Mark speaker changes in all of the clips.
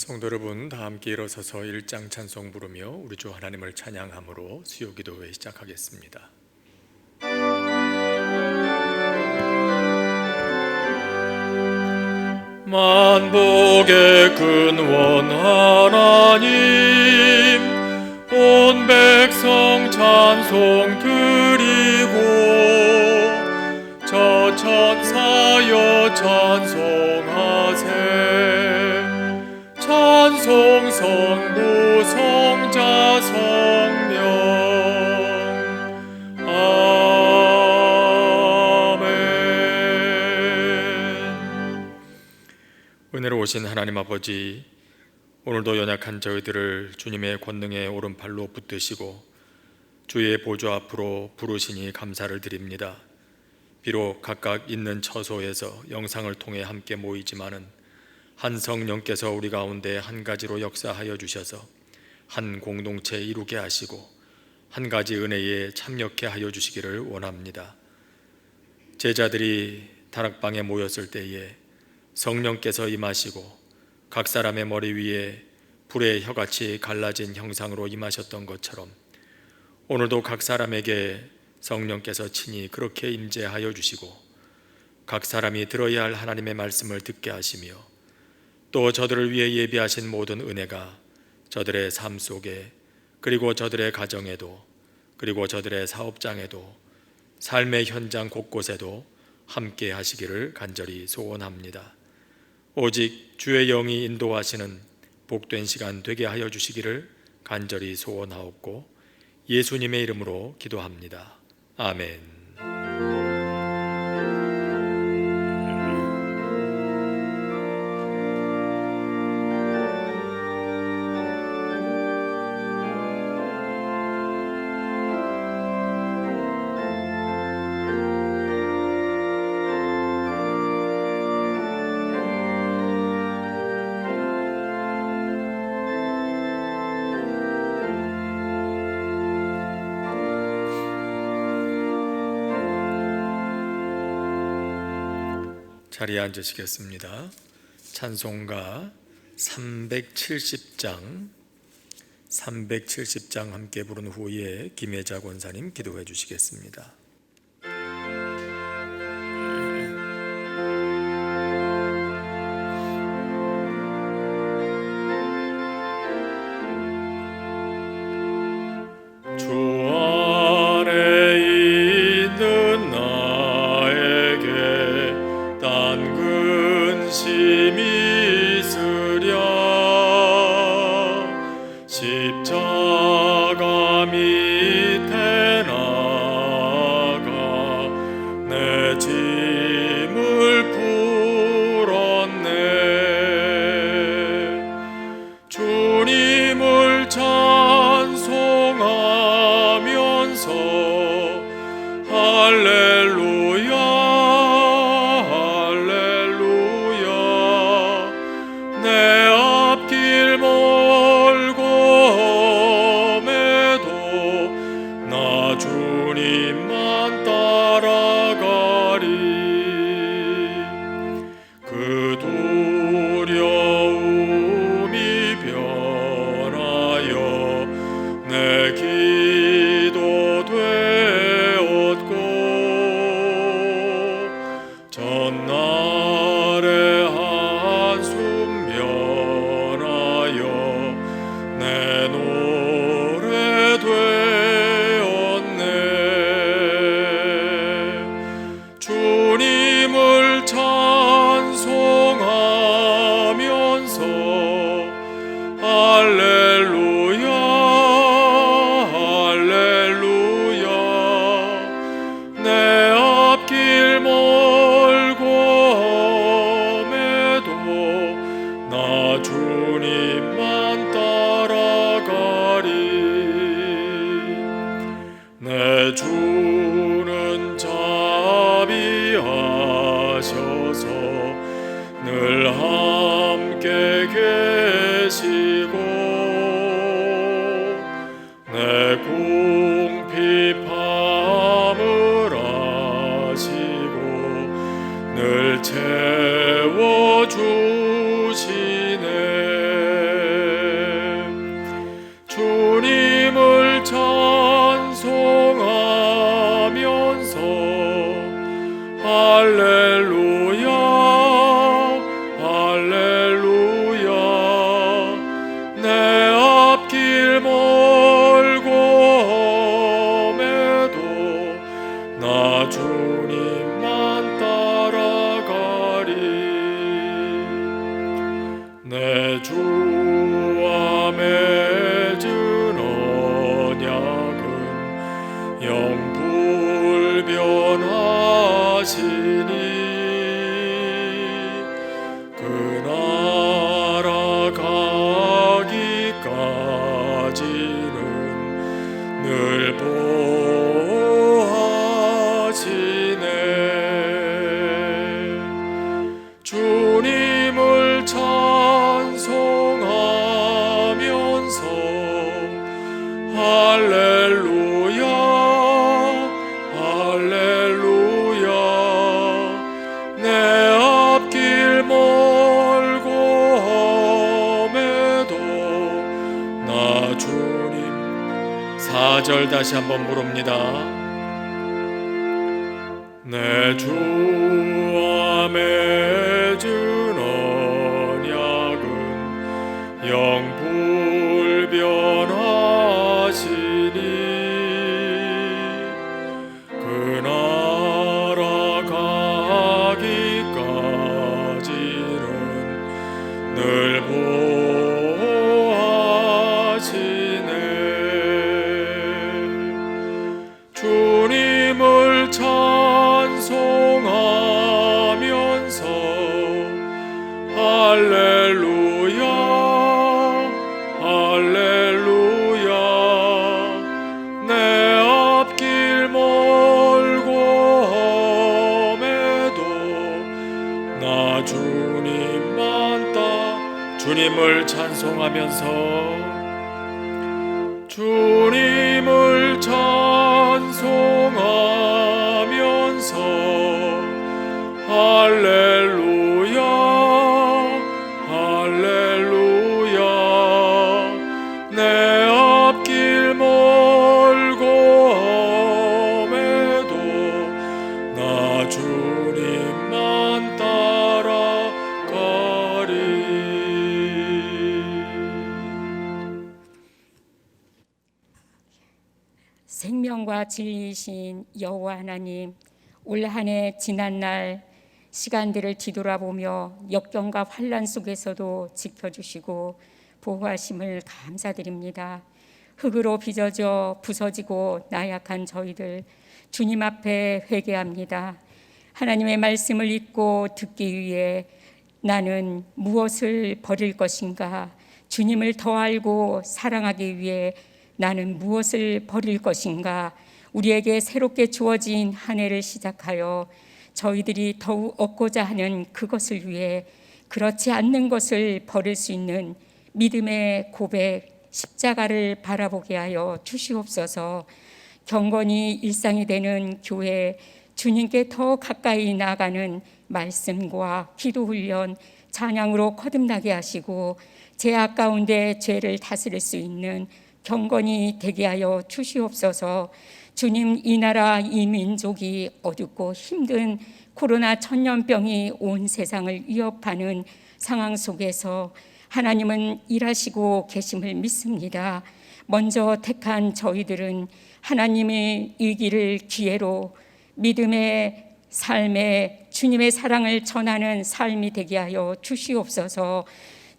Speaker 1: 성도 여러분, 다 함께 일어서서 일장 찬송 부르며 우리 주 하나님을 찬양함으로 수요 기도회 시작하겠습니다. 만복의 근원 하나님, 온 백성 찬송 드리고 저 천사여 찬송하세. 찬송 성부 성자 성령 아멘. 은혜로우신 하나님 아버지, 오늘도 연약한 저희들을 주님의 권능의 오른팔로 붙드시고 주의 보좌 앞으로 부르시니 감사를 드립니다. 비록 각각 있는 처소에서 영상을 통해 함께 모이지만은 한 성령께서 우리 가운데 한 가지로 역사하여 주셔서 한 공동체 이루게 하시고 한 가지 은혜에 참여케 하여 주시기를 원합니다. 제자들이 다락방에 모였을 때에 성령께서 임하시고 각 사람의 머리 위에 불의 혀같이 갈라진 형상으로 임하셨던 것처럼 오늘도 각 사람에게 성령께서 친히 그렇게 임재하여 주시고 각 사람이 들어야 할 하나님의 말씀을 듣게 하시며 또 저들을 위해 예비하신 모든 은혜가 저들의 삶 속에, 그리고 저들의 가정에도, 그리고 저들의 사업장에도, 삶의 현장 곳곳에도 함께 하시기를 간절히 소원합니다. 오직 주의 영이 인도하시는 복된 시간 되게 하여 주시기를 간절히 소원하옵고 예수님의 이름으로 기도합니다. 아멘. 자리에 앉으시겠습니다. 찬송가 370장 함께 부른 후에 김혜자 권사님 기도해 주시겠습니다.
Speaker 2: 십자가 밑에 나가 내 짐을 풀었네. 주님을 찬송하면서 할렐루야 할렐루야. 내 앞길 주님만 따라가리. 그 두려움이 변하여 내 기도 되었고 전날의 한숨 변하여 내 노래 되었네.
Speaker 1: 4절 다시 한번 부릅니다.
Speaker 2: 내 주 맺은 언약은 영불변하시니 그 나라 가기까지는 늘 보호하시네. 주님을 찬송하면서 할렐루야 할렐루야 내 앞길 멀고 험해도 나 주님만 따 주님을 찬송하면서 주님을 찬송하면서 할렐루야 할렐루야 내 앞길 멀고 험해도 나 주님만 따라가리.
Speaker 3: 생명과 진리이신 여호와 하나님, 올 한 해 지난 날 시간들을 뒤돌아보며 역경과 환난 속에서도 지켜주시고 보호하심을 감사드립니다. 흙으로 빚어져 부서지고 나약한 저희들 주님 앞에 회개합니다. 하나님의 말씀을 읽고 듣기 위해 나는 무엇을 버릴 것인가? 주님을 더 알고 사랑하기 위해 나는 무엇을 버릴 것인가? 우리에게 새롭게 주어진 한 해를 시작하여 저희들이 더욱 얻고자 하는 그것을 위해 그렇지 않는 것을 버릴 수 있는 믿음의 고백, 십자가를 바라보게 하여 주시옵소서. 경건이 일상이 되는 교회, 주님께 더 가까이 나아가는 말씀과 기도 훈련, 찬양으로 거듭나게 하시고 죄악 가운데 죄를 다스릴 수 있는 경건이 되게 하여 주시옵소서. 주님, 이 나라 이 민족이 어둡고 힘든 코로나 천년병이 온 세상을 위협하는 상황 속에서 하나님은 일하시고 계심을 믿습니다. 먼저 택한 저희들은 하나님의 이 길을 기회로 믿음의 삶에 주님의 사랑을 전하는 삶이 되게 하여 주시옵소서.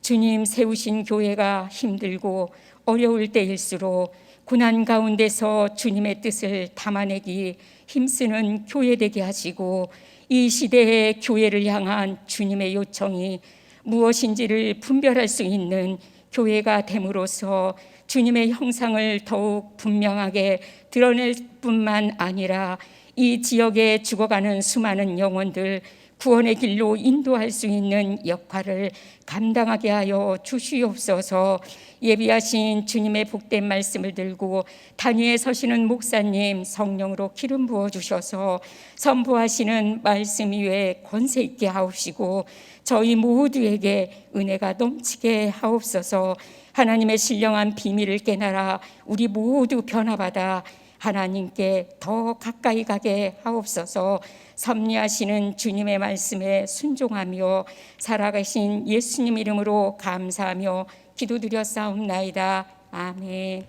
Speaker 3: 주님 세우신 교회가 힘들고 어려울 때일수록 고난 가운데서 주님의 뜻을 담아내기 힘쓰는 교회 되게 하시고 이 시대의 교회를 향한 주님의 요청이 무엇인지를 분별할 수 있는 교회가 됨으로써 주님의 형상을 더욱 분명하게 드러낼 뿐만 아니라 이 지역에 죽어가는 수많은 영혼들 구원의 길로 인도할 수 있는 역할을 감당하게 하여 주시옵소서. 예비하신 주님의 복된 말씀을 들고 단위에 서시는 목사님 성령으로 기름 부어주셔서 선포하시는 말씀 위에 권세 있게 하옵시고 저희 모두에게 은혜가 넘치게 하옵소서. 하나님의 신령한 비밀을 깨달아 우리 모두 변화받아 하나님께 더 가까이 가게 하옵소서. 섭리하시는 주님의 말씀에 순종하며 살아가신 예수님 이름으로 감사하며 기도드렸사옵나이다. 아멘.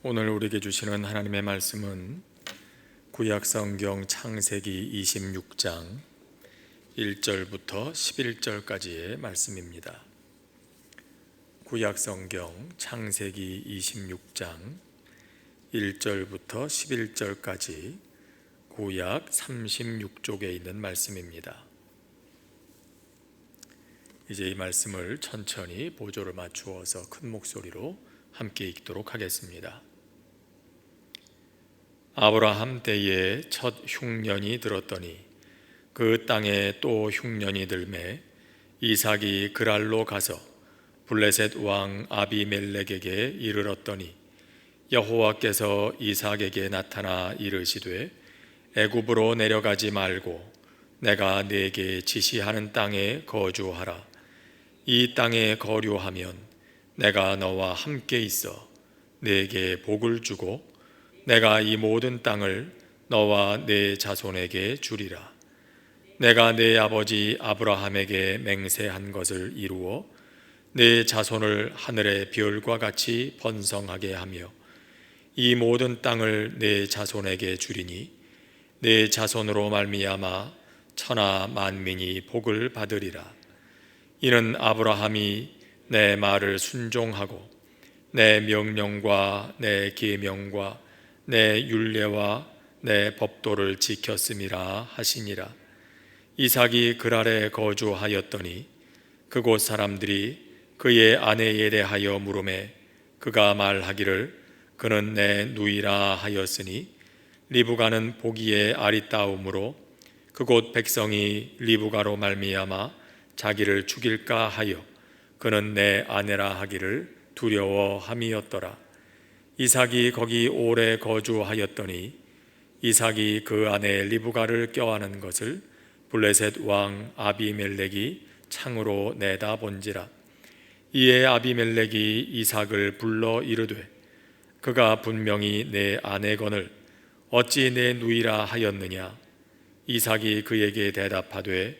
Speaker 1: 오늘 우리에게 주시는 하나님의 말씀은 구약성경 창세기 26장 1절부터 11절까지의 말씀입니다. 구약성경 창세기 26장 1절부터 11절까지 구약 36쪽에 있는 말씀입니다. 이제 이 말씀을 천천히 보조를 맞추어서 큰 목소리로 함께 읽도록 하겠습니다. 아브라함 때에 첫 흉년이 들었더니 그 땅에 또 흉년이 들매 이삭이 그랄로 가서 블레셋 왕 아비멜렉에게 이르렀더니 여호와께서 이삭에게 나타나 이르시되 애굽으로 내려가지 말고 내가 네게 지시하는 땅에 거주하라. 이 땅에 거류하면 내가 너와 함께 있어 네게 복을 주고 내가 이 모든 땅을 너와 네 자손에게 주리라. 내가 네 아버지 아브라함에게 맹세한 것을 이루어 네 자손을 하늘의 별과 같이 번성하게 하며 이 모든 땅을 네 자손에게 주리니 네 자손으로 말미암아 천하 만민이 복을 받으리라. 이는 아브라함이 내 말을 순종하고 내 명령과 내 계명과 내 율례와 내 법도를 지켰음이라 하시니라. 이삭이 그랄에 거주하였더니 그곳 사람들이 그의 아내에 대하여 물으매 그가 말하기를 그는 내 누이라 하였으니 리브가는 보기에 아리따움으로 그곳 백성이 리브가로 말미암아 자기를 죽일까 하여 그는 내 아내라 하기를 두려워함이었더라. 이삭이 거기 오래 거주하였더니 이삭이 그 아내 리브가를 껴안은 것을 블레셋 왕 아비멜렉이 창으로 내다본지라. 이에 아비멜렉이 이삭을 불러 이르되 그가 분명히 내 아내거늘 어찌 내 누이라 하였느냐. 이삭이 그에게 대답하되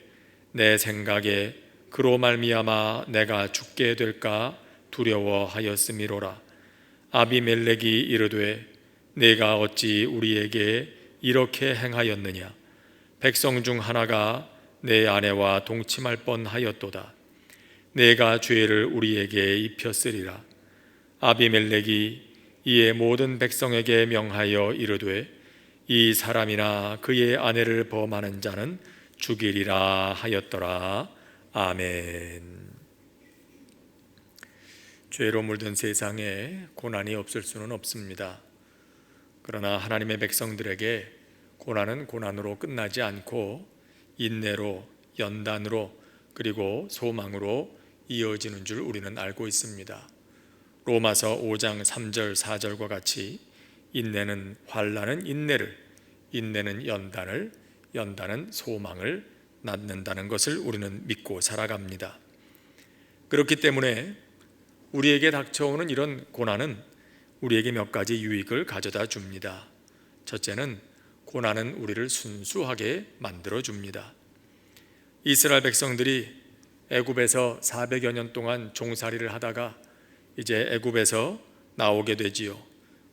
Speaker 1: 내 생각에 그로 말미암아 내가 죽게 될까 두려워하였음이로라. 아비멜렉이 이르되 내가 어찌 우리에게 이렇게 행하였느냐. 백성 중 하나가 내 아내와 동침할 뻔하였도다. 내가 죄를 우리에게 입혔으리라. 아비멜렉이 이에 모든 백성에게 명하여 이르되 이 사람이나 그의 아내를 범하는 자는 죽이리라 하였더라. 아멘. 죄로 물든 세상에 고난이 없을 수는 없습니다. 그러나 하나님의 백성들에게 고난은 고난으로 끝나지 않고 인내로, 연단으로, 그리고 소망으로 이어지는 줄 우리는 알고 있습니다. 로마서 5장 3절 4절과 같이 인내는 환난은 인내를, 인내는 연단을, 연단은 소망을 낳는다는 것을 우리는 믿고 살아갑니다. 그렇기 때문에 우리에게 닥쳐오는 이런 고난은 우리에게 몇 가지 유익을 가져다 줍니다. 첫째는 고난은 우리를 순수하게 만들어 줍니다. 이스라엘 백성들이 애굽에서 400여 년 동안 종살이를 하다가 이제 애굽에서 나오게 되지요.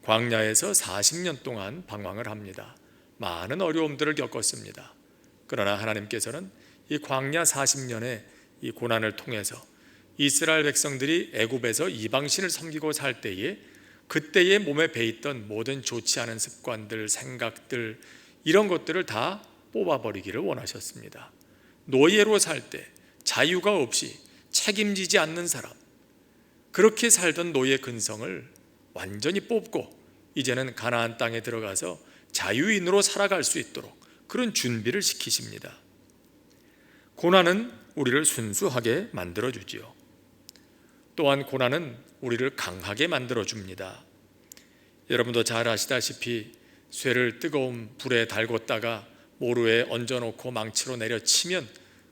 Speaker 1: 광야에서 40년 동안 방황을 합니다. 많은 어려움들을 겪었습니다. 그러나 하나님께서는 이 광야 40년의 이 고난을 통해서 이스라엘 백성들이 애굽에서 이방신을 섬기고 살 때에 그때의 몸에 배있던 모든 좋지 않은 습관들, 생각들, 이런 것들을 다 뽑아버리기를 원하셨습니다. 노예로 살 때 자유가 없이 책임지지 않는 사람, 그렇게 살던 노예 근성을 완전히 뽑고 이제는 가나안 땅에 들어가서 자유인으로 살아갈 수 있도록 그런 준비를 시키십니다. 고난은 우리를 순수하게 만들어주지요. 또한 고난은 우리를 강하게 만들어줍니다. 여러분도 잘 아시다시피 쇠를 뜨거운 불에 달궜다가 모루에 얹어놓고 망치로 내려치면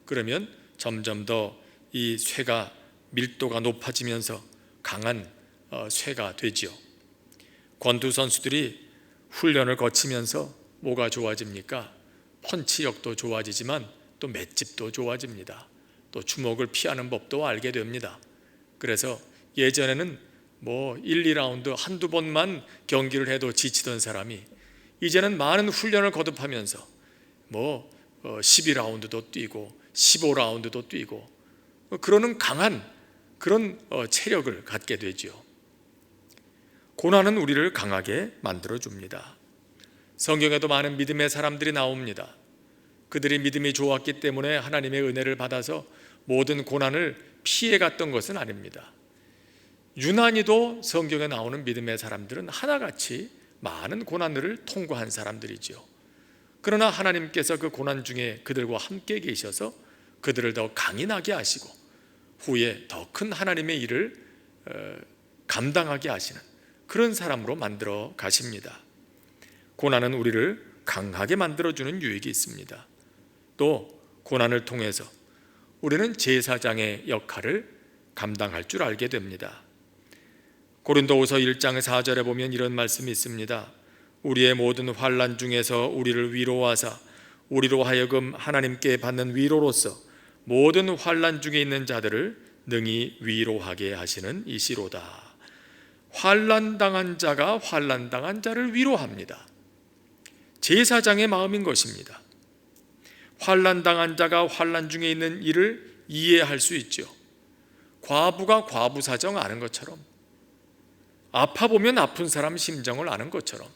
Speaker 1: 그러면 점점 더 이 쇠가 밀도가 높아지면서 강한 쇠가 되지요. 권투 선수들이 훈련을 거치면서 뭐가 좋아집니까? 펀치력도 좋아지지만 또 맷집도 좋아집니다. 또 주먹을 피하는 법도 알게 됩니다. 그래서 예전에는 1, 2라운드 한두 번만 경기를 해도 지치던 사람이 이제는 많은 훈련을 거듭하면서 12라운드도 뛰고 15라운드도 뛰고 그러는 강한 그런 체력을 갖게 되죠. 고난은 우리를 강하게 만들어줍니다. 성경에도 많은 믿음의 사람들이 나옵니다. 그들이 믿음이 좋았기 때문에 하나님의 은혜를 받아서 모든 고난을 피해갔던 것은 아닙니다. 유난히도 성경에 나오는 믿음의 사람들은 하나같이 많은 고난을 통과한 사람들이죠. 그러나 하나님께서 그 고난 중에 그들과 함께 계셔서 그들을 더 강인하게 하시고 후에 더 큰 하나님의 일을 감당하게 하시는 그런 사람으로 만들어 가십니다. 고난은 우리를 강하게 만들어주는 유익이 있습니다. 또 고난을 통해서 우리는 제사장의 역할을 감당할 줄 알게 됩니다. 고린도후서 1장 4절에 보면 이런 말씀이 있습니다. 우리의 모든 환난 중에서 우리를 위로하사 우리로 하여금 하나님께 받는 위로로서 모든 환난 중에 있는 자들을 능히 위로하게 하시는 이시로다. 환난 당한 자가 환난 당한 자를 위로합니다. 제사장의 마음인 것입니다. 환난 당한 자가 환난 중에 있는 일을 이해할 수 있죠. 과부가 과부 사정 아는 것처럼, 아파 보면 아픈 사람 심정을 아는 것처럼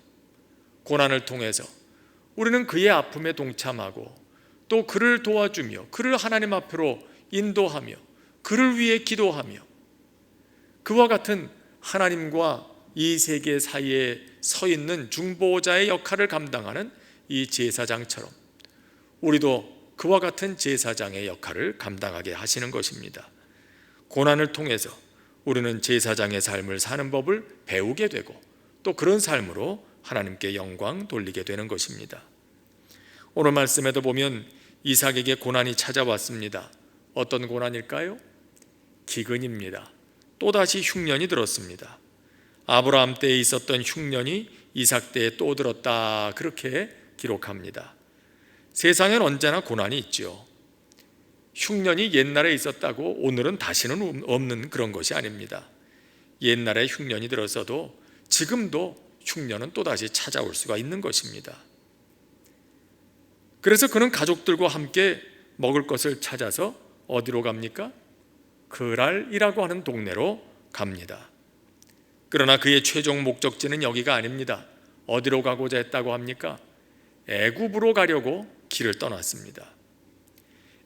Speaker 1: 고난을 통해서 우리는 그의 아픔에 동참하고 또 그를 도와주며 그를 하나님 앞으로 인도하며 그를 위해 기도하며 그와 같은 하나님과 이 세계 사이에 서 있는 중보자의 역할을 감당하는 이 제사장처럼 우리도 그와 같은 제사장의 역할을 감당하게 하시는 것입니다. 고난을 통해서 우리는 제사장의 삶을 사는 법을 배우게 되고 또 그런 삶으로 하나님께 영광 돌리게 되는 것입니다. 오늘 말씀에도 보면 이삭에게 고난이 찾아왔습니다. 어떤 고난일까요? 기근입니다. 또다시 흉년이 들었습니다. 아브라함 때에 있었던 흉년이 이삭 때에 또 들었다, 그렇게 기록합니다. 세상엔 언제나 고난이 있죠. 흉년이 옛날에 있었다고 오늘은 다시는 없는 그런 것이 아닙니다. 옛날에 흉년이 들었어도 지금도 흉년은 또다시 찾아올 수가 있는 것입니다. 그래서 그는 가족들과 함께 먹을 것을 찾아서 어디로 갑니까? 그랄이라고 하는 동네로 갑니다. 그러나 그의 최종 목적지는 여기가 아닙니다. 어디로 가고자 했다고 합니까? 애굽으로 가려고 길을 떠났습니다.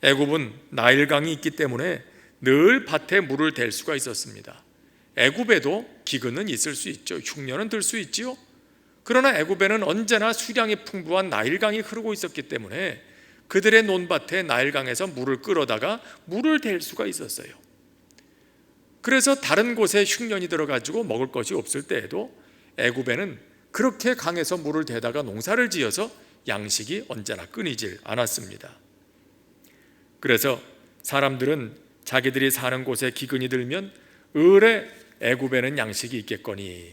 Speaker 1: 애굽은 나일강이 있기 때문에 늘 밭에 물을 댈 수가 있었습니다. 애굽에도 기근은 있을 수 있죠. 흉년은 들 수 있지요. 그러나 애굽에는 언제나 수량이 풍부한 나일강이 흐르고 있었기 때문에 그들의 논밭에 나일강에서 물을 끌어다가 물을 댈 수가 있었어요. 그래서 다른 곳에 흉년이 들어가지고 먹을 것이 없을 때에도 애굽에는 그렇게 강에서 물을 대다가 농사를 지어서 양식이 언제나 끊이질 않았습니다. 그래서 사람들은 자기들이 사는 곳에 기근이 들면 을에 애굽에는 양식이 있겠거니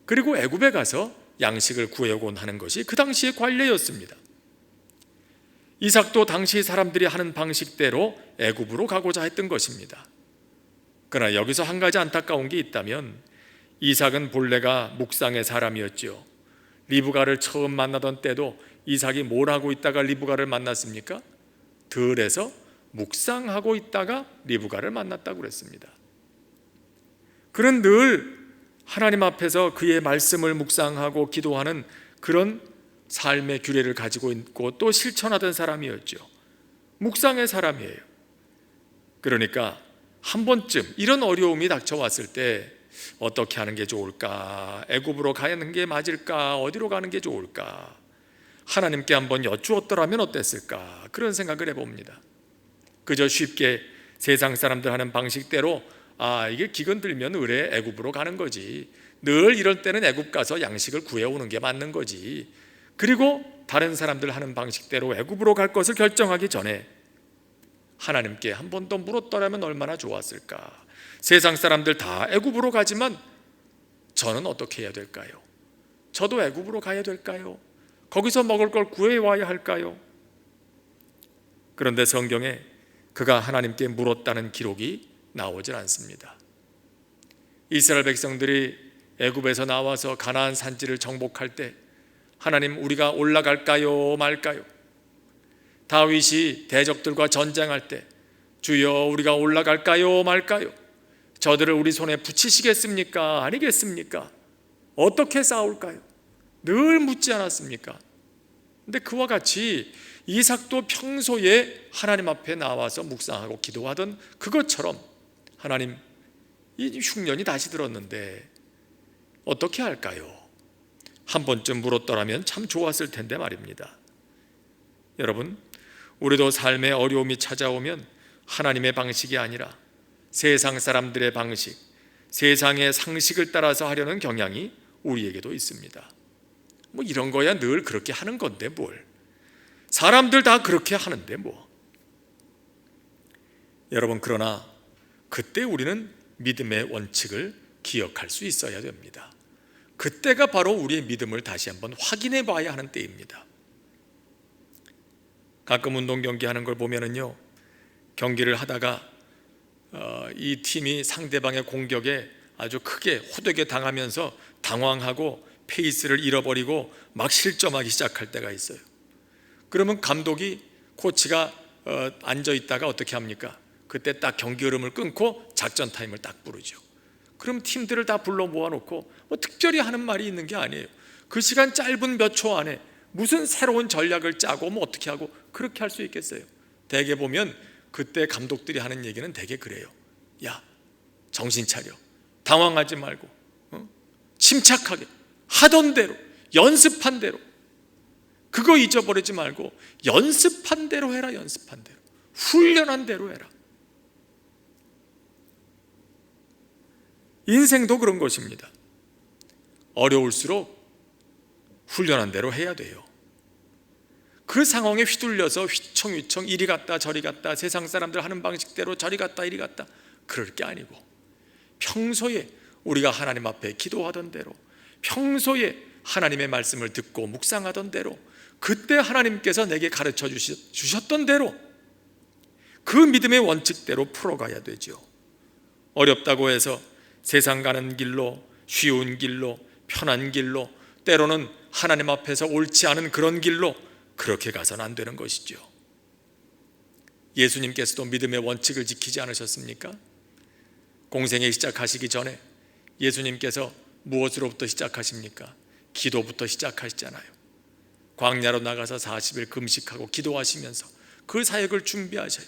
Speaker 1: 그리고 애굽에 가서 양식을 구해오곤 하는 것이 그 당시의 관례였습니다. 이삭도 당시 사람들이 하는 방식대로 애굽으로 가고자 했던 것입니다. 그러나 여기서 한 가지 안타까운 게 있다면 이삭은 본래가 묵상의 사람이었죠. 리브가를 처음 만나던 때도 이삭이 뭘 하고 있다가 리브가를 만났습니까? 들에서 묵상하고 있다가 리브가를 만났다고 그랬습니다. 그는 늘 하나님 앞에서 그의 말씀을 묵상하고 기도하는 그런 삶의 규례를 가지고 있고 또 실천하던 사람이었죠. 묵상의 사람이에요. 그러니까 한 번쯤 이런 어려움이 닥쳐왔을 때 어떻게 하는 게 좋을까? 애굽으로 가는 게 맞을까? 어디로 가는 게 좋을까? 하나님께 한번 여쭈었더라면 어땠을까? 그런 생각을 해봅니다. 그저 쉽게 세상 사람들 하는 방식대로 이게 기근 들면 을에 애굽으로 가는 거지, 늘 이럴 때는 애굽 가서 양식을 구해오는 게 맞는 거지, 그리고 다른 사람들 하는 방식대로 애굽으로 갈 것을 결정하기 전에 하나님께 한 번 더 물었더라면 얼마나 좋았을까? 세상 사람들 다 애굽으로 가지만 저는 어떻게 해야 될까요? 저도 애굽으로 가야 될까요? 거기서 먹을 걸 구해와야 할까요? 그런데 성경에 그가 하나님께 물었다는 기록이 나오질 않습니다. 이스라엘 백성들이 애굽에서 나와서 가나안 산지를 정복할 때 하나님, 우리가 올라갈까요 말까요? 다윗이 대적들과 전쟁할 때 주여 우리가 올라갈까요 말까요? 저들을 우리 손에 붙이시겠습니까? 아니겠습니까? 어떻게 싸울까요? 늘 묻지 않았습니까? 근데 그와 같이 이삭도 평소에 하나님 앞에 나와서 묵상하고 기도하던 그것처럼 하나님, 이 흉년이 다시 들었는데 어떻게 할까요? 한 번쯤 물었더라면 참 좋았을 텐데 말입니다. 여러분, 우리도 삶의 어려움이 찾아오면 하나님의 방식이 아니라 세상 사람들의 방식, 세상의 상식을 따라서 하려는 경향이 우리에게도 있습니다. 뭐 이런 거야 늘 그렇게 하는 건데 뭘. 사람들 다 그렇게 하는데 뭐. 여러분, 그러나 그때 우리는 믿음의 원칙을 기억할 수 있어야 됩니다. 그때가 바로 우리의 믿음을 다시 한번 확인해 봐야 하는 때입니다. 가끔 운동 경기 하는 걸 보면은요, 경기를 하다가 이 팀이 상대방의 공격에 아주 크게 호되게 당하면서 당황하고 페이스를 잃어버리고 막 실점하기 시작할 때가 있어요. 그러면 감독이, 코치가 앉아 있다가 어떻게 합니까? 그때 딱 경기 흐름을 끊고 작전 타임을 딱 부르죠. 그럼 팀들을 다 불러 모아놓고 뭐 특별히 하는 말이 있는 게 아니에요. 그 시간 짧은 몇 초 안에 무슨 새로운 전략을 짜고 뭐 어떻게 하고 그렇게 할 수 있겠어요? 대개 보면 그때 감독들이 하는 얘기는 대개 그래요. 야, 정신 차려. 당황하지 말고 침착하게 하던 대로, 연습한 대로, 그거 잊어버리지 말고 연습한 대로 해라. 연습한 대로, 훈련한 대로 해라. 인생도 그런 것입니다. 어려울수록 훈련한 대로 해야 돼요. 그 상황에 휘둘려서 휘청휘청 이리 갔다 저리 갔다, 세상 사람들 하는 방식대로 저리 갔다 이리 갔다, 그럴 게 아니고 평소에 우리가 하나님 앞에 기도하던 대로, 평소에 하나님의 말씀을 듣고 묵상하던 대로, 그때 하나님께서 내게 가르쳐 주셨던 대로 그 믿음의 원칙대로 풀어가야 되죠. 어렵다고 해서 세상 가는 길로, 쉬운 길로, 편한 길로, 때로는 하나님 앞에서 옳지 않은 그런 길로 그렇게 가서는 안 되는 것이죠. 예수님께서도 믿음의 원칙을 지키지 않으셨습니까? 공생애 시작하시기 전에 예수님께서 무엇으로부터 시작하십니까? 기도부터 시작하시잖아요. 광야로 나가서 40일 금식하고 기도하시면서 그 사역을 준비하셔요.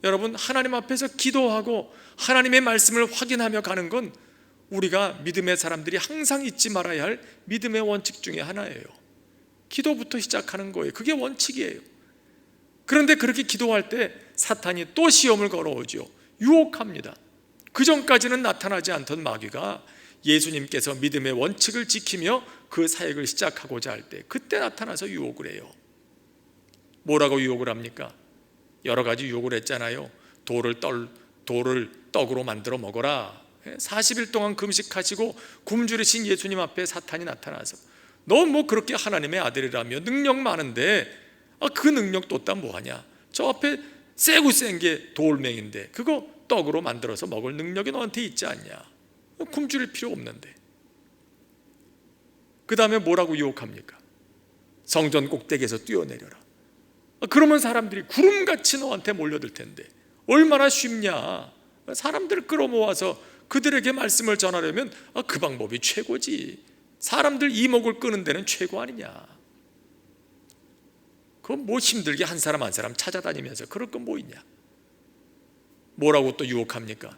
Speaker 1: 여러분, 하나님 앞에서 기도하고 하나님의 말씀을 확인하며 가는 건 우리가 믿음의 사람들이 항상 잊지 말아야 할 믿음의 원칙 중에 하나예요. 기도부터 시작하는 거예요. 그게 원칙이에요. 그런데 그렇게 기도할 때 사탄이 또 시험을 걸어오죠. 유혹합니다. 그 전까지는 나타나지 않던 마귀가 예수님께서 믿음의 원칙을 지키며 그 사역을 시작하고자 할 때 그때 나타나서 유혹을 해요. 뭐라고 유혹을 합니까? 여러 가지 유혹을 했잖아요. 돌을 떡으로 만들어 먹어라. 40일 동안 금식하시고 굶주리신 예수님 앞에 사탄이 나타나서 너 뭐 그렇게 하나님의 아들이라며 능력 많은데 그 능력 또 뭐하냐? 저 앞에 세고 센 게 돌멩인데 그거 떡으로 만들어서 먹을 능력이 너한테 있지 않냐? 굶주릴 필요 없는데. 그 다음에 뭐라고 유혹합니까? 성전 꼭대기에서 뛰어내려라. 그러면 사람들이 구름같이 너한테 몰려들 텐데 얼마나 쉽냐? 사람들을 끌어모아서 그들에게 말씀을 전하려면 그 방법이 최고지. 사람들 이목을 끄는 데는 최고 아니냐? 그건 뭐 힘들게 한 사람 한 사람 찾아다니면서 그럴 건 뭐 있냐? 뭐라고 또 유혹합니까?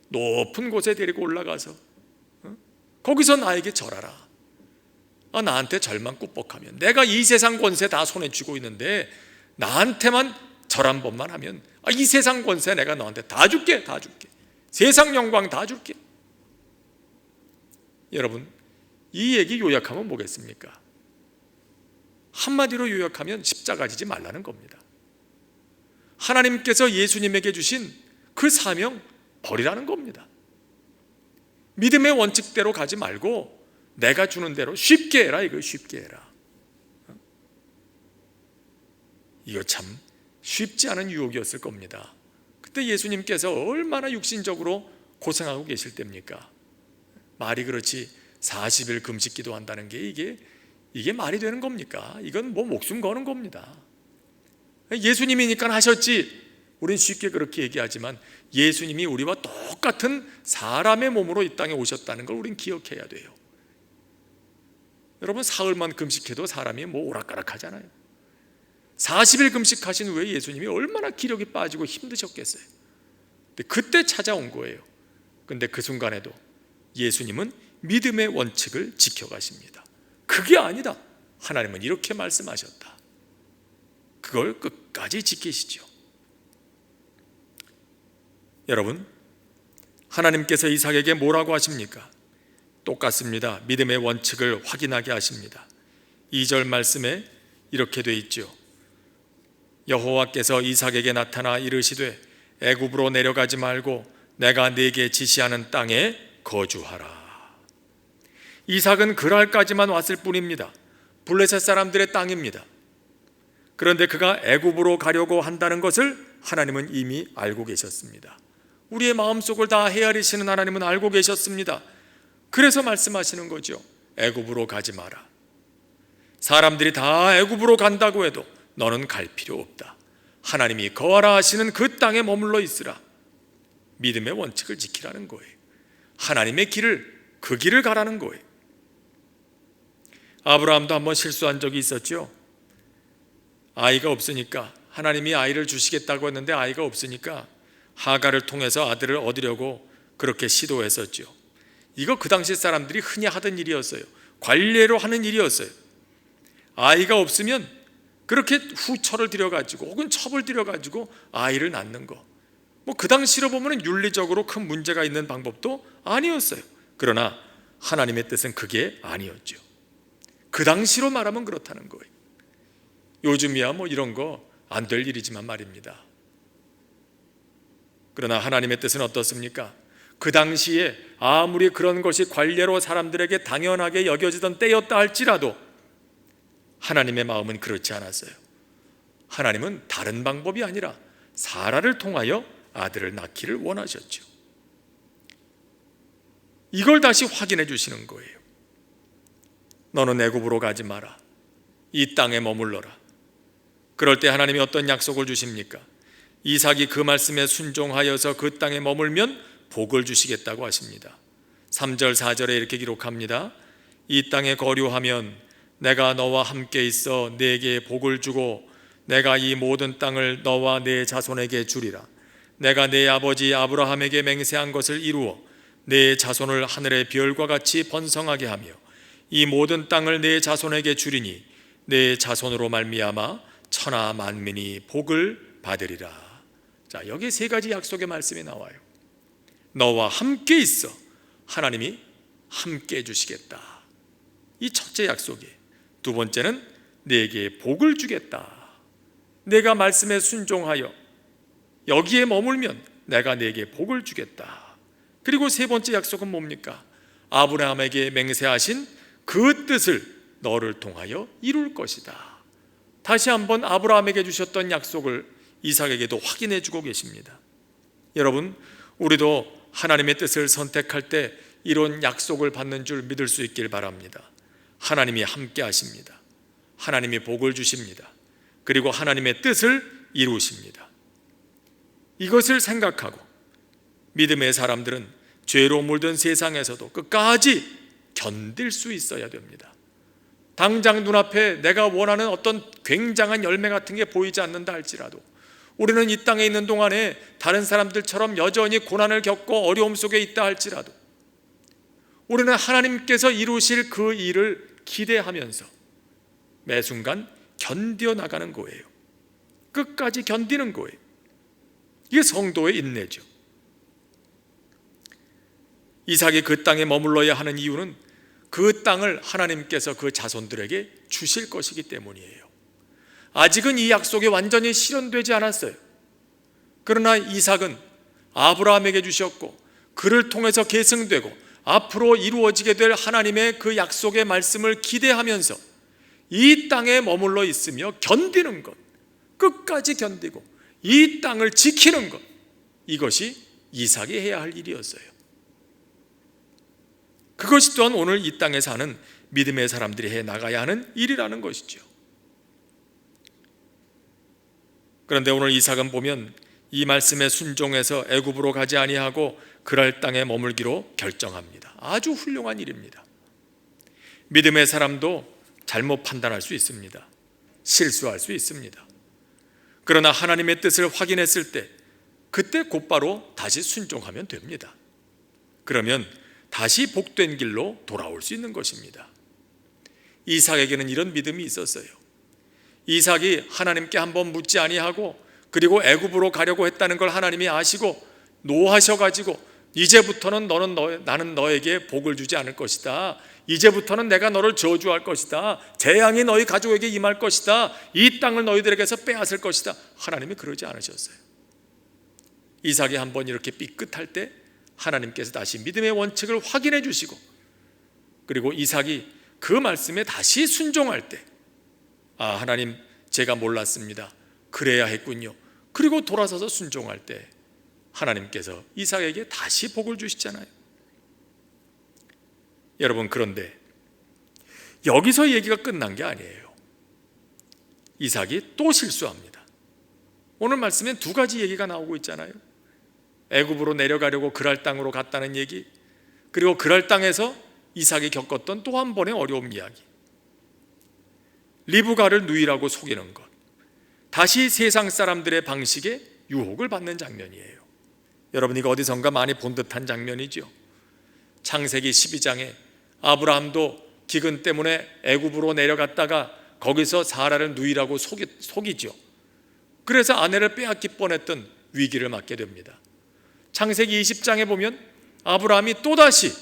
Speaker 1: 높은 곳에 데리고 올라가서 거기서 나에게 절하라. 나한테 절만 꾹뻑하면 내가 이 세상 권세 다 손에 쥐고 있는데 나한테만 절 한 번만 하면 이 세상 권세 내가 너한테 다 줄게. 다 줄게. 세상 영광 다 줄게. 여러분, 이 얘기 요약하면 뭐겠습니까? 한마디로 요약하면 십자가 지지 말라는 겁니다. 하나님께서 예수님에게 주신 그 사명 버리라는 겁니다. 믿음의 원칙대로 가지 말고 내가 주는 대로 쉽게 해라. 이거 쉽게 해라. 이거 참 쉽지 않은 유혹이었을 겁니다. 그때 예수님께서 얼마나 육신적으로 고생하고 계실 때입니까? 말이 그렇지 40일 금식 기도한다는 게 이게 말이 되는 겁니까? 이건 뭐 목숨 거는 겁니다. 예수님이니까 하셨지. 우린 쉽게 그렇게 얘기하지만 예수님이 우리와 똑같은 사람의 몸으로 이 땅에 오셨다는 걸 우린 기억해야 돼요. 여러분, 사흘만 금식해도 사람이 뭐 오락가락하잖아요. 40일 금식하신 후에 예수님이 얼마나 기력이 빠지고 힘드셨겠어요. 근데 그때 찾아온 거예요. 근데 그 순간에도 예수님은 믿음의 원칙을 지켜가십니다. 그게 아니다. 하나님은 이렇게 말씀하셨다. 그걸 끝까지 지키시죠. 여러분, 하나님께서 이삭에게 뭐라고 하십니까? 똑같습니다. 믿음의 원칙을 확인하게 하십니다. 2절 말씀에 이렇게 돼 있죠. 여호와께서 이삭에게 나타나 이르시되 애굽으로 내려가지 말고 내가 네게 지시하는 땅에 거주하라. 이삭은 그랄까지만 왔을 뿐입니다. 블레셋 사람들의 땅입니다. 그런데 그가 애굽으로 가려고 한다는 것을 하나님은 이미 알고 계셨습니다. 우리의 마음속을 다 헤아리시는 하나님은 알고 계셨습니다. 그래서 말씀하시는 거죠. 애굽으로 가지 마라. 사람들이 다 애굽으로 간다고 해도 너는 갈 필요 없다. 하나님이 거하라 하시는 그 땅에 머물러 있으라. 믿음의 원칙을 지키라는 거예요. 하나님의 길을, 그 길을 가라는 거예요. 아브라함도 한번 실수한 적이 있었죠. 아이가 없으니까, 하나님이 아이를 주시겠다고 했는데 아이가 없으니까 하갈을 통해서 아들을 얻으려고 그렇게 시도했었죠. 이거 그 당시 사람들이 흔히 하던 일이었어요. 관례로 하는 일이었어요. 아이가 없으면 그렇게 후처를 들여가지고 혹은 첩을 들여가지고 아이를 낳는 거, 뭐 그 당시로 보면 윤리적으로 큰 문제가 있는 방법도 아니었어요. 그러나 하나님의 뜻은 그게 아니었죠. 그 당시로 말하면 그렇다는 거예요. 요즘이야 뭐 이런 거 안 될 일이지만 말입니다. 그러나 하나님의 뜻은 어떻습니까? 그 당시에 아무리 그런 것이 관례로 사람들에게 당연하게 여겨지던 때였다 할지라도 하나님의 마음은 그렇지 않았어요. 하나님은 다른 방법이 아니라 사라를 통하여 아들을 낳기를 원하셨죠. 이걸 다시 확인해 주시는 거예요. 너는 애굽으로 가지 마라. 이 땅에 머물러라. 그럴 때 하나님이 어떤 약속을 주십니까? 이삭이 그 말씀에 순종하여서 그 땅에 머물면 복을 주시겠다고 하십니다. 3절 4절에 이렇게 기록합니다. 이 땅에 거류하면 내가 너와 함께 있어 네게 복을 주고 내가 이 모든 땅을 너와 네 자손에게 주리라. 내가 네 아버지 아브라함에게 맹세한 것을 이루어 네 자손을 하늘의 별과 같이 번성하게 하며 이 모든 땅을 네 자손에게 주리니 네 자손으로 말미암아 천하 만민이 복을 받으리라. 자, 여기 세 가지 약속의 말씀이 나와요. 너와 함께 있어. 하나님이 함께 해주시겠다. 이 첫째 약속이에요. 두 번째는 네게 복을 주겠다. 내가 말씀에 순종하여 여기에 머물면 내가 네게 복을 주겠다. 그리고 세 번째 약속은 뭡니까? 아브라함에게 맹세하신 그 뜻을 너를 통하여 이룰 것이다. 다시 한번 아브라함에게 주셨던 약속을 이삭에게도 확인해 주고 계십니다. 여러분, 우리도 하나님의 뜻을 선택할 때 이런 약속을 받는 줄 믿을 수 있길 바랍니다. 하나님이 함께 하십니다. 하나님이 복을 주십니다. 그리고 하나님의 뜻을 이루십니다. 이것을 생각하고 믿음의 사람들은 죄로 물든 세상에서도 끝까지 견딜 수 있어야 됩니다. 당장 눈앞에 내가 원하는 어떤 굉장한 열매 같은 게 보이지 않는다 할지라도 우리는 이 땅에 있는 동안에 다른 사람들처럼 여전히 고난을 겪고 어려움 속에 있다 할지라도 우리는 하나님께서 이루실 그 일을 기대하면서 매 순간 견뎌 나가는 거예요. 끝까지 견디는 거예요. 이게 성도의 인내죠. 이삭이 그 땅에 머물러야 하는 이유는 그 땅을 하나님께서 그 자손들에게 주실 것이기 때문이에요. 아직은 이 약속이 완전히 실현되지 않았어요. 그러나 이삭은 아브라함에게 주셨고 그를 통해서 계승되고 앞으로 이루어지게 될 하나님의 그 약속의 말씀을 기대하면서 이 땅에 머물러 있으며 견디는 것, 끝까지 견디고 이 땅을 지키는 것, 이것이 이삭이 해야 할 일이었어요. 그것이 또한 오늘 이 땅에 사는 믿음의 사람들이 해 나가야 하는 일이라는 것이죠. 그런데 오늘 이삭은 보면 이 말씀에 순종해서 애굽으로 가지 아니하고 그랄 땅에 머물기로 결정합니다. 아주 훌륭한 일입니다. 믿음의 사람도 잘못 판단할 수 있습니다. 실수할 수 있습니다. 그러나 하나님의 뜻을 확인했을 때 그때 곧바로 다시 순종하면 됩니다. 그러면 다시 복된 길로 돌아올 수 있는 것입니다. 이삭에게는 이런 믿음이 있었어요. 이삭이 하나님께 한번 묻지 아니하고 그리고 애굽으로 가려고 했다는 걸 하나님이 아시고 노하셔가지고 이제부터는 나는 너에게 복을 주지 않을 것이다. 이제부터는 내가 너를 저주할 것이다. 재앙이 너희 가족에게 임할 것이다. 이 땅을 너희들에게서 빼앗을 것이다. 하나님이 그러지 않으셨어요. 이삭이 한번 이렇게 삐끗할 때 하나님께서 다시 믿음의 원칙을 확인해 주시고, 그리고 이삭이 그 말씀에 다시 순종할 때, 아, 하나님 제가 몰랐습니다. 그래야 했군요. 그리고 돌아서서 순종할 때 하나님께서 이삭에게 다시 복을 주시잖아요. 여러분, 그런데 여기서 얘기가 끝난 게 아니에요. 이삭이 또 실수합니다. 오늘 말씀엔 두 가지 얘기가 나오고 있잖아요. 애굽으로 내려가려고 그랄 땅으로 갔다는 얘기, 그리고 그랄 땅에서 이삭이 겪었던 또 한 번의 어려움 이야기. 리브가를 누이라고 속이는 것, 다시 세상 사람들의 방식에 유혹을 받는 장면이에요. 여러분, 이거 어디선가 많이 본 듯한 장면이죠. 창세기 12장에 아브라함도 기근 때문에 애굽으로 내려갔다가 거기서 사라를 누이라고 속이죠. 그래서 아내를 빼앗길 뻔했던 위기를 맞게 됩니다. 창세기 20장에 보면 아브라함이 또다시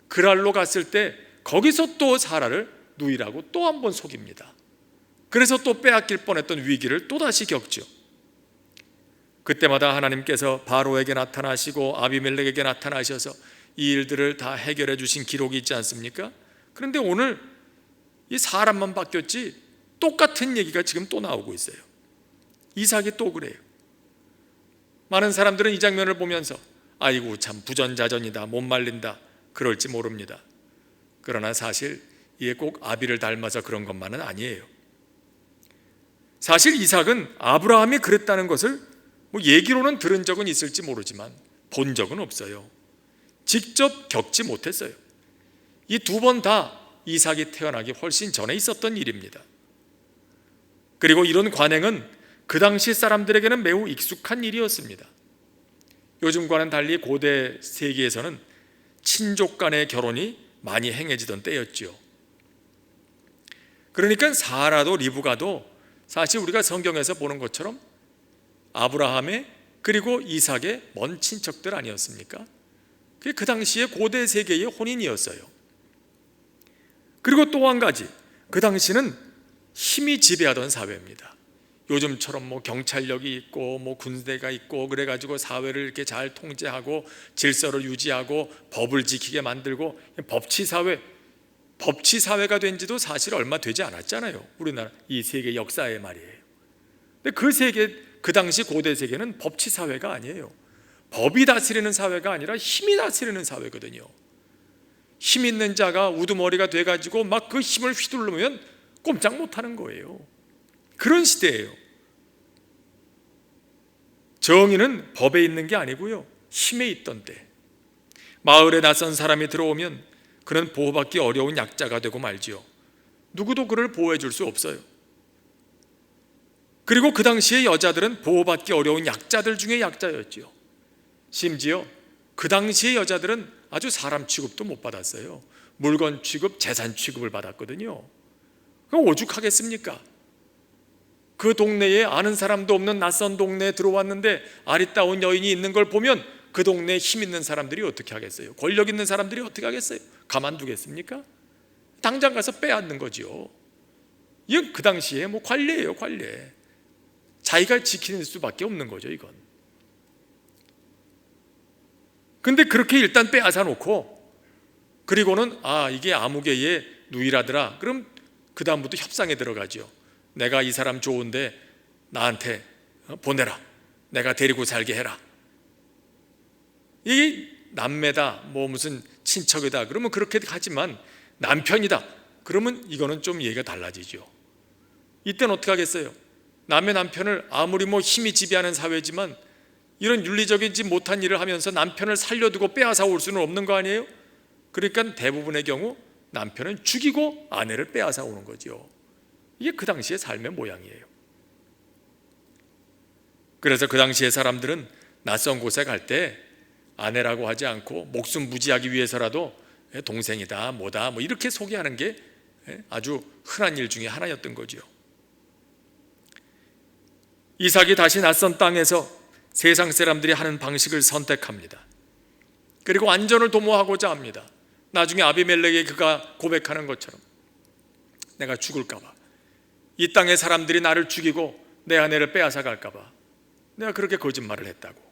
Speaker 1: 그랄로 갔을 때 거기서 또 사라를 누이라고 또 한 번 속입니다. 그래서 또 빼앗길 뻔했던 위기를 또다시 겪죠. 그때마다 하나님께서 바로에게 나타나시고 아비멜렉에게 나타나셔서 이 일들을 다 해결해 주신 기록이 있지 않습니까? 그런데 오늘 이 사람만 바뀌었지 똑같은 얘기가 지금 또 나오고 있어요. 이삭이 또 그래요. 많은 사람들은 이 장면을 보면서 아이고 참 부전자전이다, 못 말린다 그럴지 모릅니다. 그러나 사실 이게 꼭 아비를 닮아서 그런 것만은 아니에요. 사실 이삭은 아브라함이 그랬다는 것을 얘기로는 들은 적은 있을지 모르지만 본 적은 없어요. 직접 겪지 못했어요. 이 두 번 다 이삭이 태어나기 훨씬 전에 있었던 일입니다. 그리고 이런 관행은 그 당시 사람들에게는 매우 익숙한 일이었습니다. 요즘과는 달리 고대 세계에서는 친족 간의 결혼이 많이 행해지던 때였죠. 그러니까 사라도 리브가도 사실 우리가 성경에서 보는 것처럼 아브라함의 그리고 이삭의 먼 친척들 아니었습니까? 그게 그 당시에 고대 세계의 혼인이었어요. 그리고 또 한 가지, 그 당시는 힘이 지배하던 사회입니다. 요즘처럼 경찰력이 있고 군대가 있고 그래가지고 사회를 이렇게 잘 통제하고 질서를 유지하고 법을 지키게 만들고 법치사회가 된 지도 사실 얼마 되지 않았잖아요. 우리나라 이 세계 역사에 말이에요. 근데 그 당시 고대 세계는 법치사회가 아니에요. 법이 다스리는 사회가 아니라 힘이 다스리는 사회거든요. 힘 있는 자가 우두머리가 돼가지고 막 그 힘을 휘두르면 꼼짝 못하는 거예요. 그런 시대예요. 정의는 법에 있는 게 아니고요, 힘에 있던 때. 마을에 낯선 사람이 들어오면 그는 보호받기 어려운 약자가 되고 말지요. 누구도 그를 보호해 줄 수 없어요. 그리고 그 당시의 여자들은 보호받기 어려운 약자들 중에 약자였지요. 심지어 그 당시의 여자들은 아주 사람 취급도 못 받았어요. 물건 취급, 재산 취급을 받았거든요. 그럼 오죽하겠습니까? 그 동네에 아는 사람도 없는 낯선 동네에 들어왔는데 아리따운 여인이 있는 걸 보면 그 동네에 힘 있는 사람들이 어떻게 하겠어요? 권력 있는 사람들이 어떻게 하겠어요? 가만두겠습니까? 당장 가서 빼앗는 거지요. 이건 그 당시에 관례예요, 관례. 자기가 지키는 수밖에 없는 거죠, 이건. 근데 그렇게 일단 빼앗아 놓고, 그리고는 이게 아무개의 누이라더라. 그럼 그 다음부터 협상에 들어가죠. 내가 이 사람 좋은데 나한테 보내라. 내가 데리고 살게 해라. 이게 남매다, 무슨 친척이다 그러면 그렇게 하지만 남편이다 그러면 이거는 좀 얘기가 달라지죠. 이때는 어떻게 하겠어요? 남의 남편을 아무리 힘이 지배하는 사회지만 이런 윤리적이지 못한 일을 하면서 남편을 살려두고 빼앗아 올 수는 없는 거 아니에요? 그러니까 대부분의 경우 남편은 죽이고 아내를 빼앗아 오는 거죠. 이게 그 당시의 삶의 모양이에요. 그래서 그 당시의 사람들은 낯선 곳에 갈 때 아내라고 하지 않고 목숨 부지하기 위해서라도 동생이다 뭐다 이렇게 소개하는 게 아주 흔한 일 중에 하나였던 거죠. 이삭이 다시 낯선 땅에서 세상 사람들이 하는 방식을 선택합니다. 그리고 안전을 도모하고자 합니다. 나중에 아비멜렉에게 그가 고백하는 것처럼 내가 죽을까 봐, 이 땅의 사람들이 나를 죽이고 내 아내를 빼앗아 갈까 봐 내가 그렇게 거짓말을 했다고.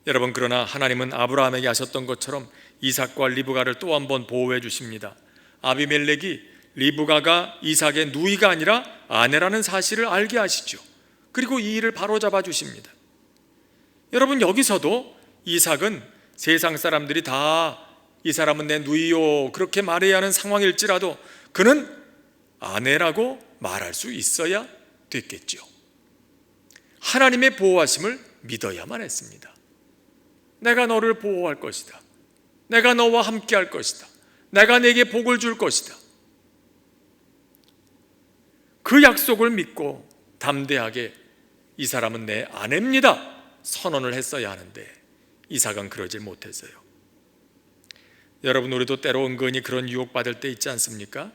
Speaker 1: 여러분, 그러나 하나님은 아브라함에게 하셨던 것처럼 이삭과 리브가를 또 한 번 보호해 주십니다. 아비멜렉이 리브가가 이삭의 누이가 아니라 아내라는 사실을 알게 하시죠. 그리고 이 일을 바로잡아 주십니다. 여러분, 여기서도 이삭은 세상 사람들이 다 이 사람은 내 누이요 그렇게 말해야 하는 상황일지라도 그는 아내라고 말할 수 있어야 됐겠죠. 하나님의 보호하심을 믿어야만 했습니다. 내가 너를 보호할 것이다. 내가 너와 함께 할 것이다. 내가 내게 복을 줄 것이다. 그 약속을 믿고 담대하게 이 사람은 내 아내입니다 선언을 했어야 하는데 이삭은 그러질 못했어요. 여러분, 우리도 때로 은근히 그런 유혹받을 때 있지 않습니까?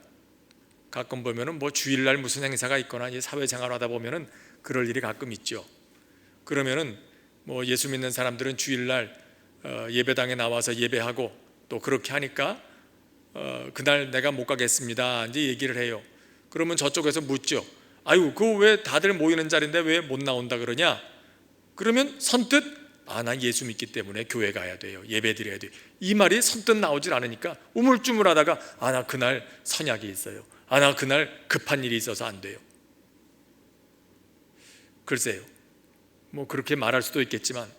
Speaker 1: 가끔 보면은 주일날 무슨 행사가 있거나 사회생활 하다 보면은 그럴 일이 가끔 있죠. 그러면은 예수 믿는 사람들은 주일날 예배당에 나와서 예배하고 또 그렇게 하니까 그날 내가 못 가겠습니다 이제 얘기를 해요. 그러면 저쪽에서 묻죠. 아유, 그거 왜 다들 모이는 자리인데 왜 못 나온다 그러냐? 그러면 선뜻 난 예수 믿기 때문에 교회 가야 돼요, 예배 드려야 돼요, 이 말이 선뜻 나오질 않으니까 우물쭈물하다가 나 그날 선약이 있어요, 나 그날 급한 일이 있어서 안 돼요. 글쎄요, 그렇게 말할 수도 있겠지만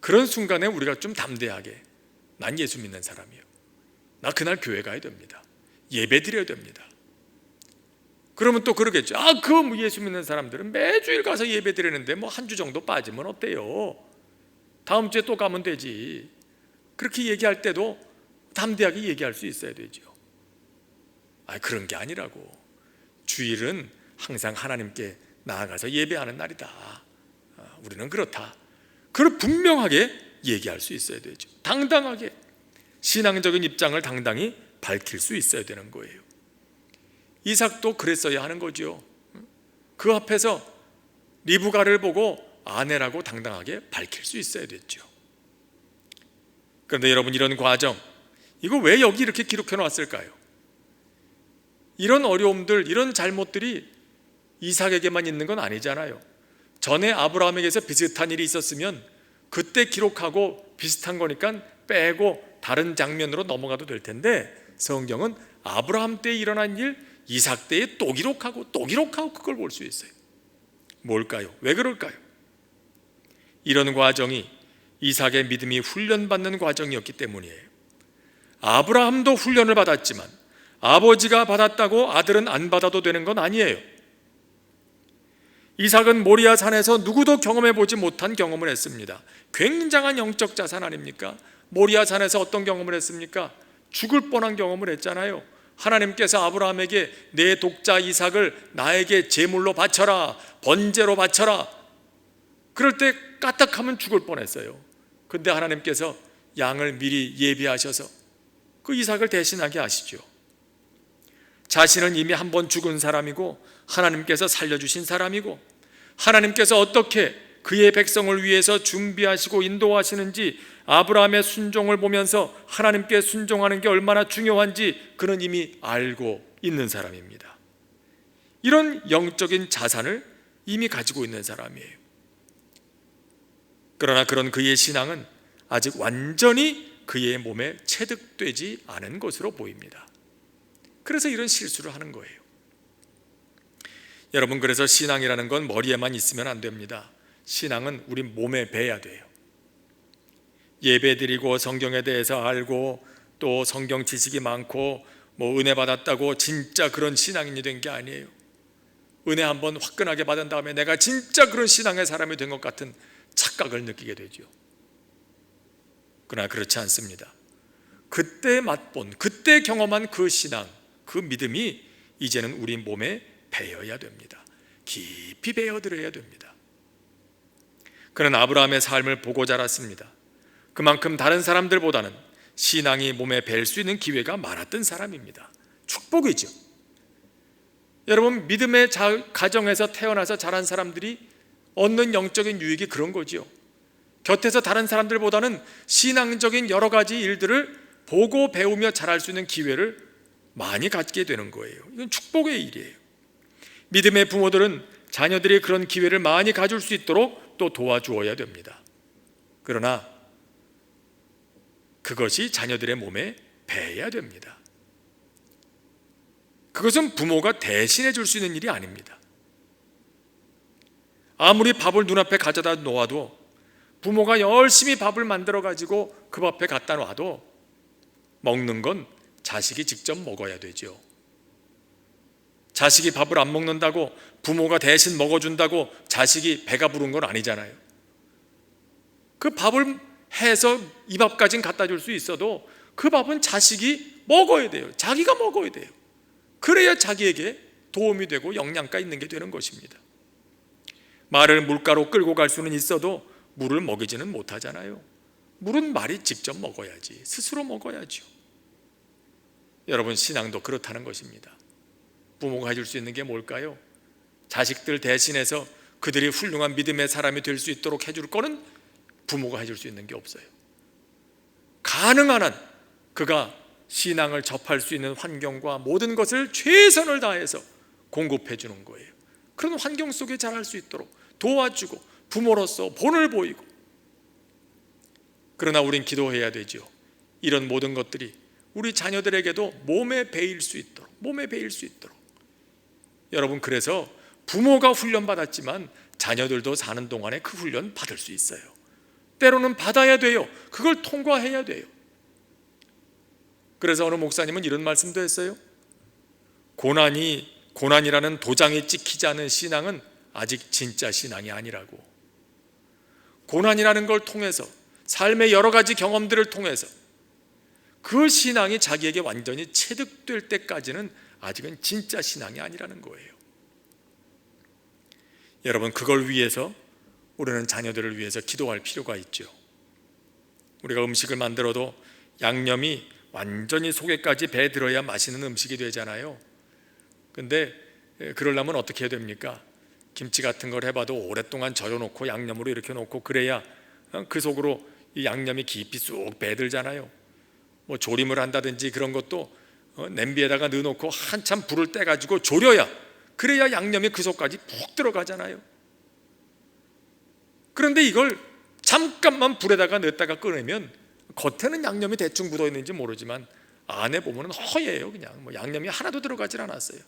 Speaker 1: 그런 순간에 우리가 좀 담대하게 난 예수 믿는 사람이에요, 나 그날 교회 가야 됩니다, 예배 드려야 됩니다. 그러면 또 그러겠죠. 그 예수 믿는 사람들은 매주일 가서 예배 드리는데 한 주 정도 빠지면 어때요? 다음 주에 또 가면 되지. 그렇게 얘기할 때도 담대하게 얘기할 수 있어야 되죠. 그런 게 아니라고. 주일은 항상 하나님께 나아가서 예배하는 날이다. 우리는 그렇다. 그걸 분명하게 얘기할 수 있어야 되죠. 당당하게 신앙적인 입장을 당당히 밝힐 수 있어야 되는 거예요. 이삭도 그랬어야 하는 거죠. 그 앞에서 리브가를 보고 아내라고 당당하게 밝힐 수 있어야 됐죠. 그런데 여러분, 이런 과정, 이거 왜 여기 이렇게 기록해 놨을까요? 이런 어려움들, 이런 잘못들이 이삭에게만 있는 건 아니잖아요. 전에 아브라함에게서 비슷한 일이 있었으면 그때 기록하고 비슷한 거니까 빼고 다른 장면으로 넘어가도 될 텐데, 성경은 아브라함 때 일어난 일, 이삭 때에 또 기록하고 또 기록하고 그걸 볼 수 있어요. 뭘까요? 왜 그럴까요? 이런 과정이 이삭의 믿음이 훈련받는 과정이었기 때문이에요. 아브라함도 훈련을 받았지만 아버지가 받았다고 아들은 안 받아도 되는 건 아니에요. 이삭은 모리아 산에서 누구도 경험해 보지 못한 경험을 했습니다. 굉장한 영적 자산 아닙니까? 모리아 산에서 어떤 경험을 했습니까? 죽을 뻔한 경험을 했잖아요. 하나님께서 아브라함에게 내 독자 이삭을 나에게 제물로 바쳐라, 번제로 바쳐라. 그럴 때 까딱하면 죽을 뻔했어요. 근데 하나님께서 양을 미리 예비하셔서 그 이삭을 대신하게 하시죠. 자신은 이미 한 번 죽은 사람이고 하나님께서 살려주신 사람이고 하나님께서 어떻게 그의 백성을 위해서 준비하시고 인도하시는지 아브라함의 순종을 보면서 하나님께 순종하는 게 얼마나 중요한지 그는 이미 알고 있는 사람입니다. 이런 영적인 자산을 이미 가지고 있는 사람이에요. 그러나 그런 그의 신앙은 아직 완전히 그의 몸에 체득되지 않은 것으로 보입니다. 그래서 이런 실수를 하는 거예요. 여러분, 그래서 신앙이라는 건 머리에만 있으면 안 됩니다. 신앙은 우리 몸에 배야 돼요. 예배드리고 성경에 대해서 알고 또 성경 지식이 많고 은혜 받았다고 진짜 그런 신앙인이 된 게 아니에요. 은혜 한번 화끈하게 받은 다음에 내가 진짜 그런 신앙의 사람이 된 것 같은 착각을 느끼게 되죠. 그러나 그렇지 않습니다. 그때 맛본, 그때 경험한 그 신앙, 그 믿음이 이제는 우리 몸에 배어야 됩니다. 깊이 배어들어야 됩니다. 그는 아브라함의 삶을 보고 자랐습니다. 그만큼 다른 사람들보다는 신앙이 몸에 뵐 수 있는 기회가 많았던 사람입니다. 축복이죠. 여러분, 믿음의 가정에서 태어나서 자란 사람들이 얻는 영적인 유익이 그런 거죠. 곁에서 다른 사람들보다는 신앙적인 여러 가지 일들을 보고 배우며 잘할 수 있는 기회를 많이 갖게 되는 거예요. 이건 축복의 일이에요. 믿음의 부모들은 자녀들이 그런 기회를 많이 가질 수 있도록 또 도와주어야 됩니다. 그러나 그것이 자녀들의 몸에 배해야 됩니다. 그것은 부모가 대신해 줄 수 있는 일이 아닙니다. 아무리 밥을 눈앞에 가져다 놓아도, 부모가 열심히 밥을 만들어 가지고 그 앞에 갖다 놔도 먹는 건 자식이 직접 먹어야 되죠. 자식이 밥을 안 먹는다고 부모가 대신 먹어준다고 자식이 배가 부른 건 아니잖아요. 그 밥을 해서 입 앞까지는 갖다 줄 수 있어도 그 밥은 자식이 먹어야 돼요. 자기가 먹어야 돼요. 그래야 자기에게 도움이 되고 영양가 있는 게 되는 것입니다. 말을 물가로 끌고 갈 수는 있어도 물을 먹이지는 못하잖아요. 물은 말이 직접 먹어야지, 스스로 먹어야죠. 여러분, 신앙도 그렇다는 것입니다. 부모가 해줄 수 있는 게 뭘까요? 자식들 대신해서 그들이 훌륭한 믿음의 사람이 될 수 있도록 해줄 거는 부모가 해줄 수 있는 게 없어요. 가능한 한 그가 신앙을 접할 수 있는 환경과 모든 것을 최선을 다해서 공급해 주는 거예요. 그런 환경 속에 자랄 수 있도록 도와주고 부모로서 본을 보이고. 그러나 우린 기도해야 되죠. 이런 모든 것들이 우리 자녀들에게도 몸에 배일 수 있도록, 몸에 배일 수 있도록. 여러분, 그래서 부모가 훈련받았지만 자녀들도 사는 동안에 그 훈련 받을 수 있어요. 때로는 받아야 돼요. 그걸 통과해야 돼요. 그래서 어느 목사님은 이런 말씀도 했어요. 고난이라는 도장이 찍히지 않은 신앙은 아직 진짜 신앙이 아니라고. 고난이라는 걸 통해서, 삶의 여러 가지 경험들을 통해서 그 신앙이 자기에게 완전히 체득될 때까지는 아직은 진짜 신앙이 아니라는 거예요. 여러분, 그걸 위해서 우리는 자녀들을 위해서 기도할 필요가 있죠. 우리가 음식을 만들어도 양념이 완전히 속에까지 배들어야 맛있는 음식이 되잖아요. 근데 그러려면 어떻게 해야 됩니까? 김치 같은 걸 해봐도 오랫동안 절여놓고 양념으로 이렇게 놓고 그래야 그 속으로 이 양념이 깊이 쏙 배들잖아요. 뭐 조림을 한다든지 그런 것도 냄비에다가 넣어놓고 한참 불을 떼가지고 졸여야, 그래야 양념이 그 속까지 푹 들어가잖아요. 그런데 이걸 잠깐만 불에다가 넣었다가 꺼내면 겉에는 양념이 대충 묻어있는지 모르지만 안에 보면 허예요. 그냥 뭐 양념이 하나도 들어가질 않았어요.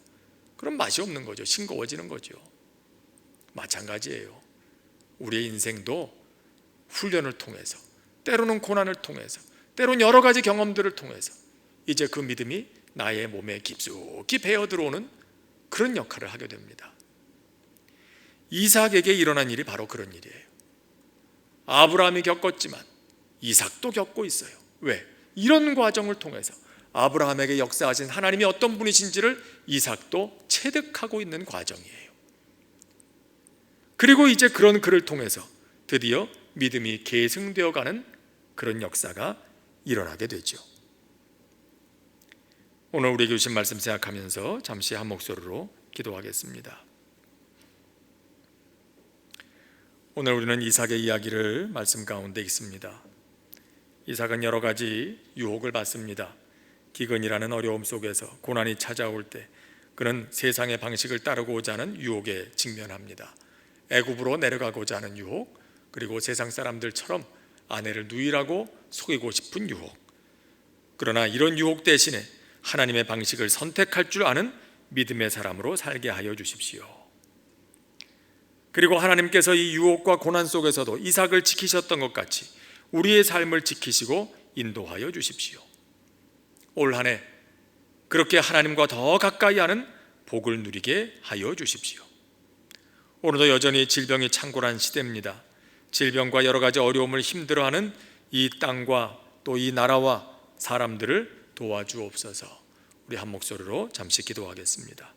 Speaker 1: 그럼 맛이 없는 거죠. 싱거워지는 거죠. 마찬가지예요. 우리의 인생도 훈련을 통해서, 때로는 고난을 통해서, 때로는 여러 가지 경험들을 통해서 이제 그 믿음이 나의 몸에 깊숙이 배어 들어오는 그런 역할을 하게 됩니다. 이삭에게 일어난 일이 바로 그런 일이에요. 아브라함이 겪었지만 이삭도 겪고 있어요. 왜? 이런 과정을 통해서 아브라함에게 역사하신 하나님이 어떤 분이신지를 이삭도 체득하고 있는 과정이에요. 그리고 이제 그런 그를 통해서 드디어 믿음이 계승되어 가는 그런 역사가 일어나게 되죠. 오늘 우리에게 주신 말씀 생각하면서 잠시 한 목소리로 기도하겠습니다. 오늘 우리는 이삭의 이야기를 말씀 가운데 있습니다. 이삭은 여러 가지 유혹을 받습니다. 기근이라는 어려움 속에서 고난이 찾아올 때 그는 세상의 방식을 따르고자 하는 유혹에 직면합니다. 애굽으로 내려가고자 하는 유혹, 그리고 세상 사람들처럼 아내를 누이라고 속이고 싶은 유혹. 그러나 이런 유혹 대신에 하나님의 방식을 선택할 줄 아는 믿음의 사람으로 살게 하여 주십시오. 그리고 하나님께서 이 유혹과 고난 속에서도 이삭을 지키셨던 것 같이 우리의 삶을 지키시고 인도하여 주십시오. 올 한 해 그렇게 하나님과 더 가까이 하는 복을 누리게 하여 주십시오. 오늘도 여전히 질병이 창궐한 시대입니다. 질병과 여러 가지 어려움을 힘들어하는 이 땅과 또 이 나라와 사람들을 도와주옵소서. 우리 한 목소리로 잠시 기도하겠습니다.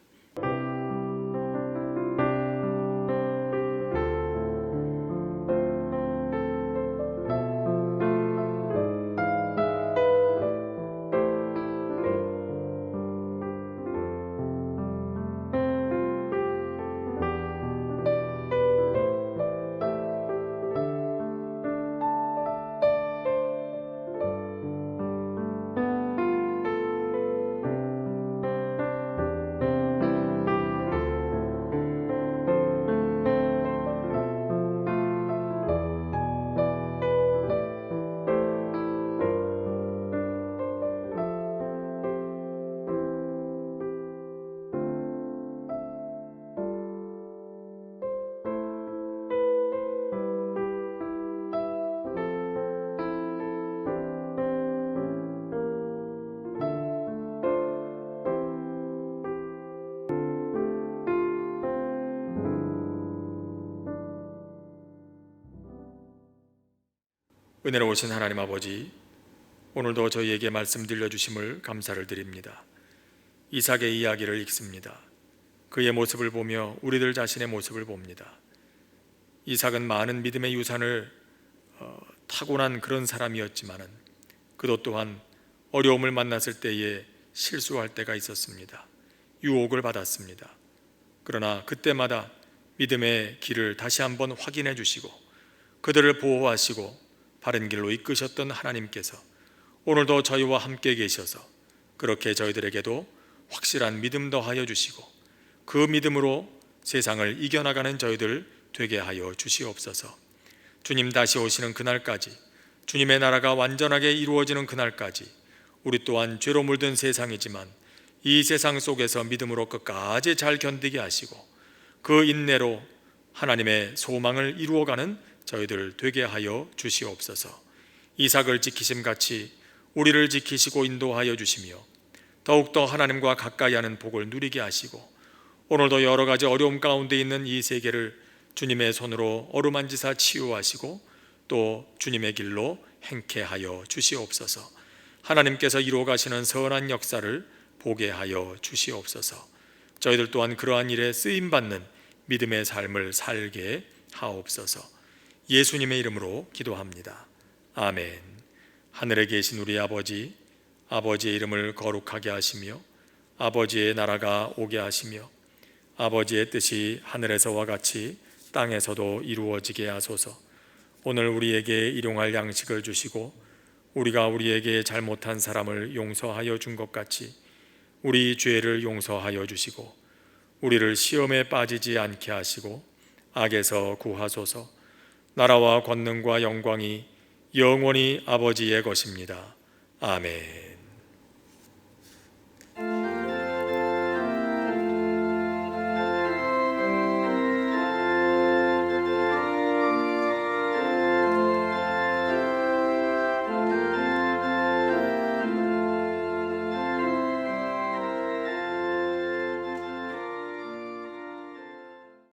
Speaker 1: 은혜로우신 하나님 아버지, 오늘도 저희에게 말씀 들려주심을 감사를 드립니다. 이삭의 이야기를 읽습니다. 그의 모습을 보며 우리들 자신의 모습을 봅니다. 이삭은 많은 믿음의 유산을 타고난 그런 사람이었지만은 그도 또한 어려움을 만났을 때에 실수할 때가 있었습니다. 유혹을 받았습니다. 그러나 그때마다 믿음의 길을 다시 한번 확인해 주시고 그들을 보호하시고 바른 길로 이끄셨던 하나님께서 오늘도 저희와 함께 계셔서 그렇게 저희들에게도 확실한 믿음 더하여 주시고 그 믿음으로 세상을 이겨나가는 저희들 되게 하여 주시옵소서. 주님 다시 오시는 그날까지, 주님의 나라가 완전하게 이루어지는 그날까지 우리 또한 죄로 물든 세상이지만 이 세상 속에서 믿음으로 끝까지 잘 견디게 하시고 그 인내로 하나님의 소망을 이루어가는 저희들 되게 하여 주시옵소서. 이삭을 지키심 같이 우리를 지키시고 인도하여 주시며 더욱더 하나님과 가까이 하는 복을 누리게 하시고 오늘도 여러 가지 어려움 가운데 있는 이 세계를 주님의 손으로 어루만지사 치유하시고 또 주님의 길로 행케 하여 주시옵소서. 하나님께서 이루어 가시는 선한 역사를 보게 하여 주시옵소서. 저희들 또한 그러한 일에 쓰임받는 믿음의 삶을 살게 하옵소서. 예수님의 이름으로 기도합니다. 아멘. 하늘에 계신 우리 아버지, 아버지의 이름을 거룩하게 하시며 아버지의 나라가 오게 하시며 아버지의 뜻이 하늘에서와 같이 땅에서도 이루어지게 하소서. 오늘 우리에게 일용할 양식을 주시고 우리가 우리에게 잘못한 사람을 용서하여 준 것 같이 우리 죄를 용서하여 주시고 우리를 시험에 빠지지 않게 하시고 악에서 구하소서. 나라와 권능과 영광이 영원히 아버지의 것입니다. 아멘.